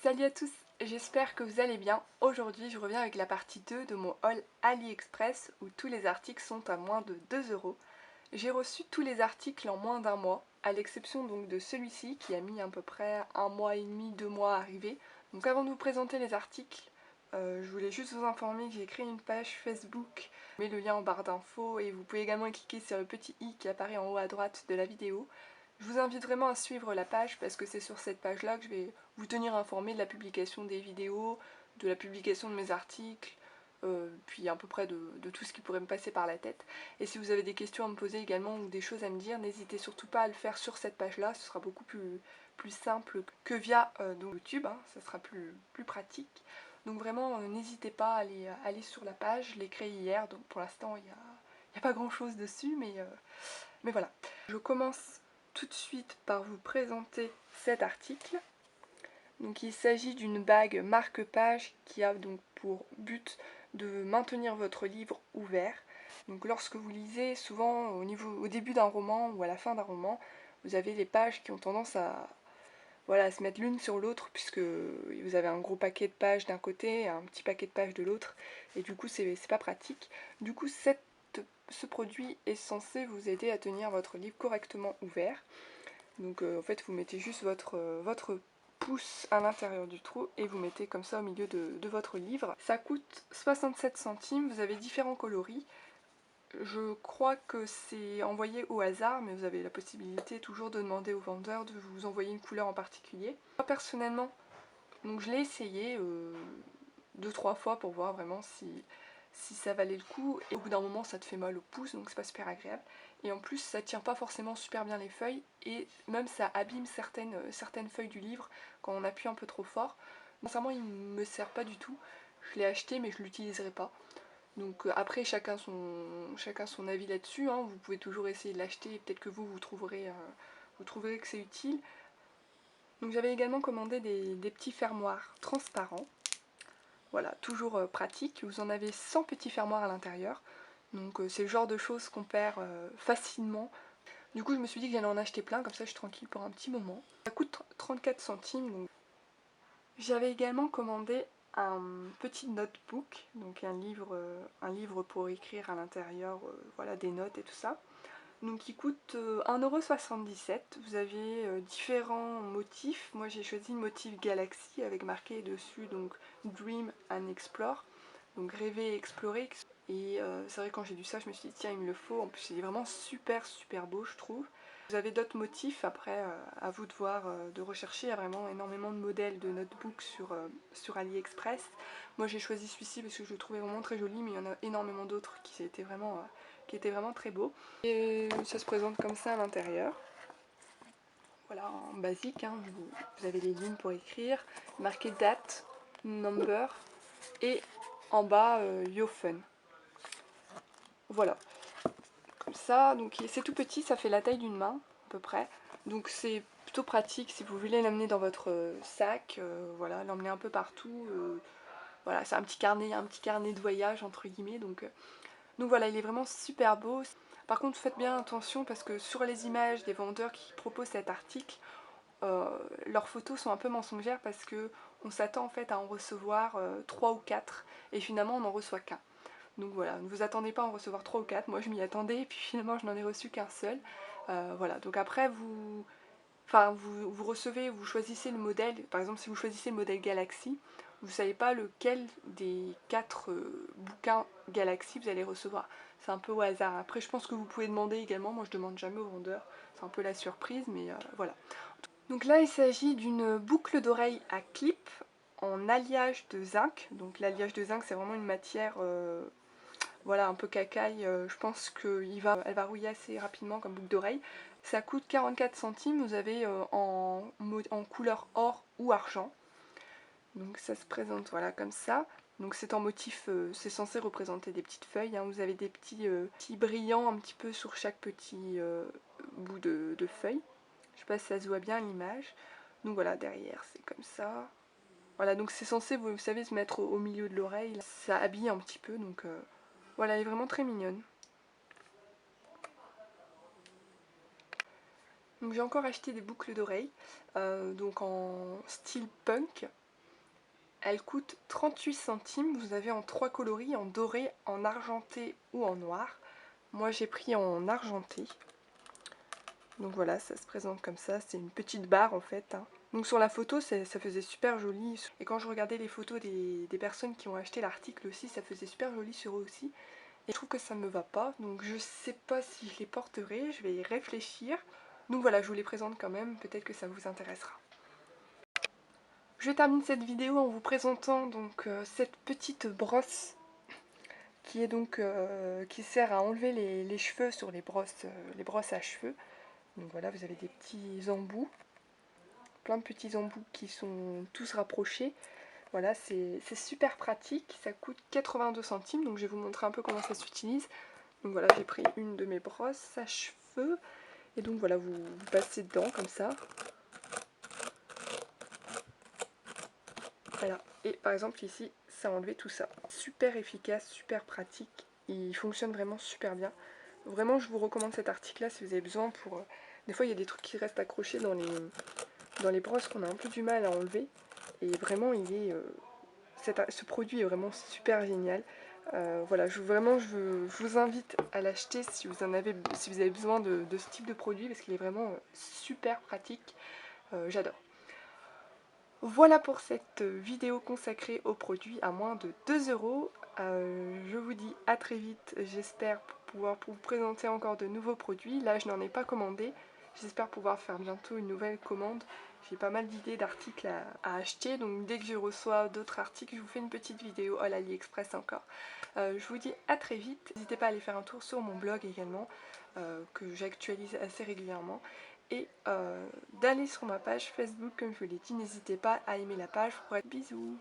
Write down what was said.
Salut à tous, j'espère que vous allez bien. Aujourd'hui je reviens avec la partie 2 de mon haul AliExpress où tous les articles sont à moins de 2 €. J'ai reçu tous les articles en moins d'un mois, à l'exception donc de celui-ci qui a mis à peu près 1 mois et demi, 2 mois à arriver. Donc avant de vous présenter les articles, je voulais juste vous informer que j'ai créé une page Facebook. Je mets le lien en barre d'infos et vous pouvez également cliquer sur le petit i qui apparaît en haut à droite de la vidéo. Je vous invite vraiment à suivre la page parce que c'est sur cette page-là que je vais vous tenir informé de la publication des vidéos, de la publication de mes articles, puis à peu près de tout ce qui pourrait me passer par la tête. Et si vous avez des questions à me poser également ou des choses à me dire, n'hésitez surtout pas à le faire sur cette page-là, ce sera beaucoup plus simple que via donc YouTube, hein, ça sera plus pratique. Donc vraiment, n'hésitez pas à aller sur la page, je l'ai créée hier, donc pour l'instant il n'y a pas grand-chose dessus, mais voilà. Je commence tout de suite par vous présenter cet article. Donc il s'agit d'une bague marque-page qui a donc pour but de maintenir votre livre ouvert. Donc lorsque vous lisez, souvent au début d'un roman ou à la fin d'un roman, vous avez les pages qui ont tendance à se mettre l'une sur l'autre puisque vous avez un gros paquet de pages d'un côté et un petit paquet de pages de l'autre et du coup c'est pas pratique. Du coup ce produit est censé vous aider à tenir votre livre correctement ouvert. Donc en fait vous mettez juste votre pouce à l'intérieur du trou et vous mettez comme ça au milieu de votre livre. Ça coûte 67 centimes, vous avez différents coloris. Je crois que c'est envoyé au hasard, mais vous avez la possibilité toujours de demander au vendeur de vous envoyer une couleur en particulier. Moi personnellement, donc je l'ai essayé 2-3 fois pour voir vraiment si ça valait le coup. Et au bout d'un moment ça te fait mal au pouce, donc c'est pas super agréable. Et en plus ça tient pas forcément super bien les feuilles, et même ça abîme certaines feuilles du livre quand on appuie un peu trop fort. Sincèrement il me sert pas du tout. Je l'ai acheté mais je l'utiliserai pas. Donc après chacun son avis là-dessus, hein. Vous pouvez toujours essayer de l'acheter et peut-être que vous trouverez que c'est utile. Donc j'avais également commandé des petits fermoirs transparents. Voilà, toujours pratique. Vous en avez 100 petits fermoirs à l'intérieur. Donc c'est le genre de choses qu'on perd facilement. Du coup je me suis dit que j'allais en acheter plein, comme ça je suis tranquille pour un petit moment. Ça coûte 34 centimes. Donc. J'avais également commandé un petit notebook, donc un livre pour écrire à l'intérieur voilà, des notes et tout ça. Donc il coûte 1,77 €. Vous avez différents motifs. Moi j'ai choisi le motif Galaxy avec marqué dessus donc Dream and Explore. Donc rêver et explorer. Et c'est vrai quand j'ai lu ça je me suis dit tiens il me le faut. En plus il est vraiment super beau je trouve. Vous avez d'autres motifs, après à vous de voir, de rechercher. Il y a vraiment énormément de modèles de notebooks sur AliExpress. Moi j'ai choisi celui-ci parce que je le trouvais vraiment très joli, mais il y en a énormément d'autres qui étaient vraiment très beaux. Et ça se présente comme ça à l'intérieur. Voilà, en basique, hein, vous avez les lignes pour écrire, marqué date, number, et en bas Yo Fun. Voilà, comme ça, donc c'est tout petit, ça fait la taille d'une main à peu près. Donc c'est plutôt pratique si vous voulez l'emmener dans votre sac, voilà, l'emmener un peu partout. Voilà, c'est un petit carnet de voyage entre guillemets. Donc voilà, il est vraiment super beau. Par contre faites bien attention parce que sur les images des vendeurs qui proposent cet article, leurs photos sont un peu mensongères parce que on s'attend en fait à en recevoir 3 ou 4 et finalement on n'en reçoit qu'un. Donc voilà, ne vous attendez pas à en recevoir 3 ou 4, moi je m'y attendais et puis finalement je n'en ai reçu qu'un seul. Voilà, donc après vous recevez, vous choisissez le modèle, par exemple si vous choisissez le modèle Galaxy, vous ne savez pas lequel des 4 bouquins Galaxy vous allez recevoir. C'est un peu au hasard. Après je pense que vous pouvez demander également, moi je demande jamais au vendeur, c'est un peu la surprise, mais voilà. Donc là il s'agit d'une boucle d'oreille à clip en alliage de zinc. Donc l'alliage de zinc c'est vraiment une matière voilà, un peu cacaille, je pense qu'elle va rouiller assez rapidement comme boucle d'oreille. Ça coûte 44 centimes, vous avez en couleur or ou argent. Donc ça se présente voilà comme ça. Donc c'est en motif, c'est censé représenter des petites feuilles, hein. Vous avez des petits brillants un petit peu sur chaque petit bout de feuille. Je sais pas si ça se voit bien à l'image. Donc voilà, derrière c'est comme ça. Voilà, donc c'est censé, vous savez, se mettre au milieu de l'oreille. Ça habille un petit peu, donc voilà, elle est vraiment très mignonne. Donc j'ai encore acheté des boucles d'oreilles, donc en style punk. Elle coûte 38 centimes, vous avez en 3 coloris, en doré, en argenté ou en noir. Moi j'ai pris en argenté. Donc voilà, ça se présente comme ça, c'est une petite barre en fait, hein. Donc sur la photo, ça faisait super joli. Et quand je regardais les photos des personnes qui ont acheté l'article aussi, ça faisait super joli sur eux aussi. Et je trouve que ça me va pas, donc je sais pas si je les porterai, je vais y réfléchir. Donc voilà, je vous les présente quand même, peut-être que ça vous intéressera. Je termine cette vidéo en vous présentant donc cette petite brosse qui est donc qui sert à enlever les cheveux sur les brosses à cheveux. Donc voilà, vous avez des petits embouts, plein de petits embouts qui sont tous rapprochés. Voilà, c'est super pratique, ça coûte 82 centimes, donc je vais vous montrer un peu comment ça s'utilise. Donc voilà, j'ai pris une de mes brosses à cheveux, et donc voilà, vous passez dedans comme ça. Voilà, et par exemple ici, ça a enlevé tout ça. Super efficace, super pratique, il fonctionne vraiment super bien. Vraiment, je vous recommande cet article-là si vous avez besoin pour... Des fois, il y a des trucs qui restent accrochés dans les brosses qu'on a un peu du mal à enlever. Et vraiment, ce produit est vraiment super génial. Voilà, vraiment, je vous invite à l'acheter si vous avez besoin de ce type de produit parce qu'il est vraiment super pratique. J'adore. Voilà pour cette vidéo consacrée aux produits à moins de 2 euros. Je vous dis à très vite, j'espère pouvoir vous présenter encore de nouveaux produits. Là, je n'en ai pas commandé. J'espère pouvoir faire bientôt une nouvelle commande. J'ai pas mal d'idées d'articles à acheter, donc dès que je reçois d'autres articles, je vous fais une petite vidéo à l'AliExpress encore. Je vous dis à très vite. N'hésitez pas à aller faire un tour sur mon blog également, que j'actualise assez régulièrement. Et d'aller sur ma page Facebook, comme je vous l'ai dit, n'hésitez pas à aimer la page. Bisous.